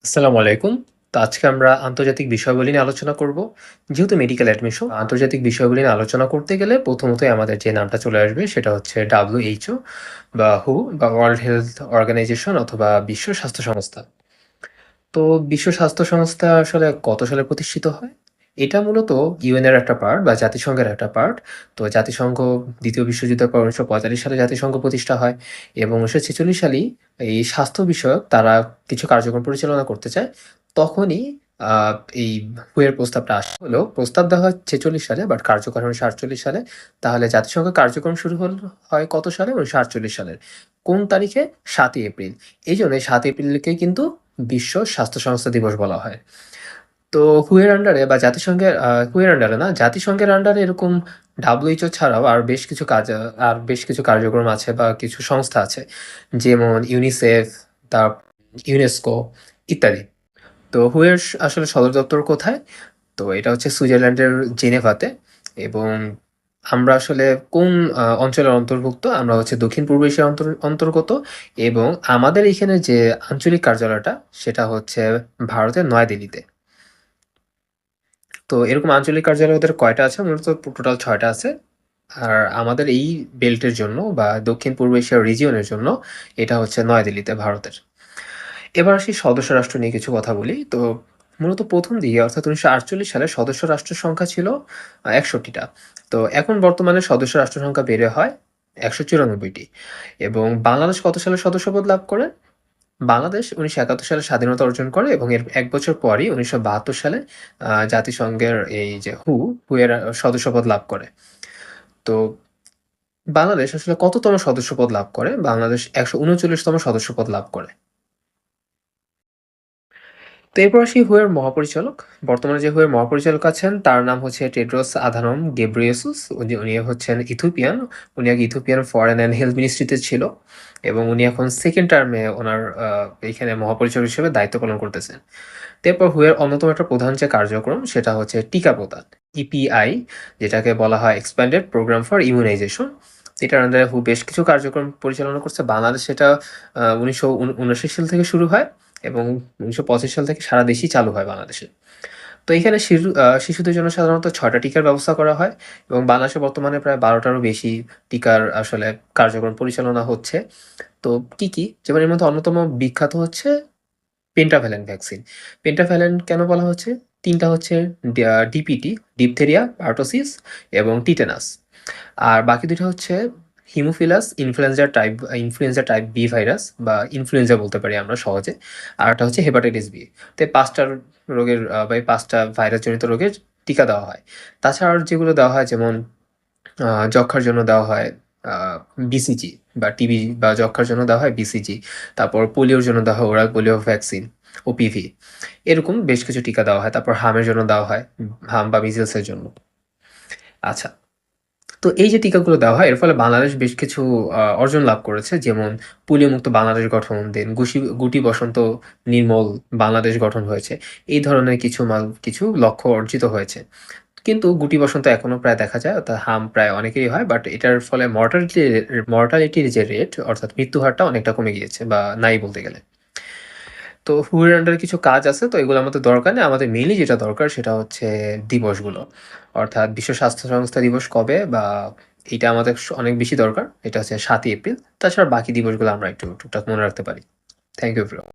আসসালামু আলাইকুম। তো আজকে আমরা আন্তর্জাতিক বিষয়াবলী নিয়ে আলোচনা করব। যেহেতু মেডিকেল অ্যাডমিশন, আন্তর্জাতিক বিষয়াবলী নিয়ে আলোচনা করতে গেলে প্রথমতই আমাদের যে নামটা চলে আসবে সেটা হচ্ছে WHO বা WHO বা ওয়ার্ল্ড হেলথ অর্গানাইজেশন অথবা বিশ্ব স্বাস্থ্য সংস্থা। তো বিশ্ব স্বাস্থ্য সংস্থা আসলে কত সালে প্রতিষ্ঠিত হয়? এটা মূলত ইউএন এর একটা পার্ট বা জাতিসংঘের একটা পার্ট। তো জাতিসংঘ ২য় বিশ্বযুদ্ধের পর ১৯৪৫ সালে জাতিসংঘ প্রতিষ্ঠা হয় এবং ১৯৪৬ সালেই এই স্বাস্থ্য বিষয়ক তারা কিছু কার্যক্রম পরিচালনা করতে চায়। তখনই আ এই WHO এর প্রস্তাবটা আসা হলেও প্রস্তাব দেওয়া হয় ৪৬ সালে বাট কার্যকর হয় ১৯৪৮ সালে। তাহলে জাতিসংঘের কার্যক্রম শুরু হয় কত সালে? ১৯৪৮ সালের। কোন তারিখে? ৭ই এপ্রিল। এইজন্য এই ৭ এপ্রিলকে কিন্তু বিশ্ব স্বাস্থ্য সংস্থা দিবস বলা হয়। তো WHO এর আন্ডারে বা জাতিসংঘের WHO এর আন্ডারে না, জাতিসংঘের আন্ডারে এরকম WHO ছাড়াও আর বেশ কিছু কার্যক্রম আছে বা কিছু সংস্থা আছে। যেমন ইউনিসেফ, তার ইউনেস্কো ইত্যাদি। তো WHO এর আসলে সদর দপ্তর কোথায়? তো এটা হচ্ছে সুইজারল্যান্ডের জেনেভাতে এবং আমরা আসলে কোন অঞ্চলের অন্তর্ভুক্ত? আমরা হচ্ছে দক্ষিণ-পূর্ব এশিয়ার অন্তর্গত এবং আমাদের এইখানে যে আঞ্চলিক কার্যালয়টা সেটা হচ্ছে ভারতের নয়াদিল্লিতে। তো এরকম আঞ্চলিক কার্যালয় ওদের কয়টা আছে? মূলত টোটাল ৬ টা আছে। আর আমাদের এই বেল্টের জন্য বা দক্ষিণ-পূর্ব এশিয়ার রিজিয়নের জন্য এটা হচ্ছে নয়াদিল্লিতে ভারতের। এবার আসি সদস্য রাষ্ট্র নিয়ে কিছু কথা বলি। তো মূলত ১ম দিকে অর্থাৎ ১৯৪৮ সালে সদস্য রাষ্ট্রের সংখ্যা ছিল ৬১ টা। তো এখন বর্তমানে সদস্য রাষ্ট্র সংখ্যা বেড়ে হয় ১৯৪ টি এবং বাংলাদেশ কত সালে সদস্যপদ লাভ করে? বাংলাদেশ ১৯৭১ সালে স্বাধীনতা অর্জন করে এবং এর ১ বছর পরই ১৯৭২ সালে জাতিসংঘের এই যে WHO এর সদস্যপদ লাভ করে। তো বাংলাদেশ আসলে কততম সদস্যপদ লাভ করে? বাংলাদেশ ১৩৯ তম সদস্যপদ লাভ করে। তো এরপর আসি WHO এর মহাপরিচালক। বর্তমানে যে WHO এর মহাপরিচালক আছেন তার নাম হচ্ছে টেড্রোস আধানম গেব্রিয়েসুস। উনি হচ্ছেন ইথিওপিয়ান। উনি আগে ইথিওপিয়ান ফরেন অ্যান্ড হেলথ মিনিস্ট্রিতে ছিল এবং উনি এখন 2nd টার্মে ওনার এইখানে মহাপরিচালক হিসেবে দায়িত্ব পালন করতেছেন। তো এরপর WHO এর অন্যতম একটা প্রধান যে কার্যক্রম সেটা হচ্ছে টিকা প্রদান। ইপিআই যেটাকে বলা হয় এক্সপ্যান্ডেড প্রোগ্রাম ফর ইমিউনাইজেশন। এটার আন্ডারে WHO বেশ কিছু কার্যক্রম পরিচালনা করছে। বাংলাদেশ সেটা ১৯৭৯ সাল থেকে শুরু হয় এবং ১৯৮৫ সাল থেকে সারা দেশেই চালু হয় বাংলাদেশে। তো এখানে শিশুদের জন্য সাধারণত ৬ টা টিকার ব্যবস্থা করা হয় এবং বাংলাদেশে বর্তমানে প্রায় ১২ টারও বেশি টিকার আসলে কার্যক্রম পরিচালনা হচ্ছে। তো কি, কি? যেমন এর মধ্যে অন্যতম বিখ্যাত হচ্ছে পেন্টাভ্যালেন্ট ভ্যাকসিন। পেন্টাভ্যালেন্ট কেন বলা হচ্ছে? ৩ টা হচ্ছে ডিপিটি, ডিপথেরিয়া, পারটোসিস এবং টিটেনাস। আর বাকি ২ টা হচ্ছে haemophilus influenza type B virus বা ইনফ্লুয়েঞ্জা বলতে পারি আমরা সহজে। আরেকটা হচ্ছে হেপাটাইটিস বি। তো এই ৫ টার রোগের বা এই ৫ টা ভাইরাসজনিত রোগের টিকা দেওয়া হয়। তাছাড়া আর যেগুলো দেওয়া হয় যেমন যক্ষ্মার জন্য দেওয়া হয় আ বিসিজি বা টিবি বা যক্ষ্মার জন্য দেওয়া হয় বিসিজি। তারপর পোলিওর জন্য দেওয়া হয় ওরাল পোলিও ভ্যাকসিন, ওপিভি। এরকম বেশ কিছু টিকা দেওয়া হয়। তারপর হামের জন্য দেওয়া হয়, হাম বা মিজেলসের জন্য। আচ্ছা। তো এই যে টিকাগুলো দেওয়া হয় এর ফলে বাংলাদেশ বেশ কিছু অর্জন লাভ করেছে। যেমন পোলিও মুক্ত বাংলাদেশ গঠন, দেন গুটি বসন্ত নির্মূল বাংলাদেশ গঠন হয়েছে। এই ধরনের কিছু লক্ষ্য অর্জিত হয়েছে। কিন্তু গুটি বসন্ত এখনো প্রায় দেখা যায় অর্থাৎ হাম প্রায় অনেকেরই হয়। বাট এটার ফলে মর্টালিটির যে রেট অর্থাৎ মৃত্যু হারটা অনেকটা কমে গিয়েছে বা নাই বলতে গেলে। তো WHO এর আন্ডারে কিছু কাজ আছে। তো এগুলো আমাদের দরকার নেই। আমাদের মেইনলি যেটা দরকার সেটা হচ্ছে দিবসগুলো। অর্থাৎ বিশ্ব স্বাস্থ্য সংস্থা দিবস কবে বা এইটা আমাদের অনেক বেশি দরকার। এটা হচ্ছে ৭ই এপ্রিল। তাছাড়া বাকি দিবসগুলো আমরা একটু টুকটাক মনে রাখতে পারি। Thank you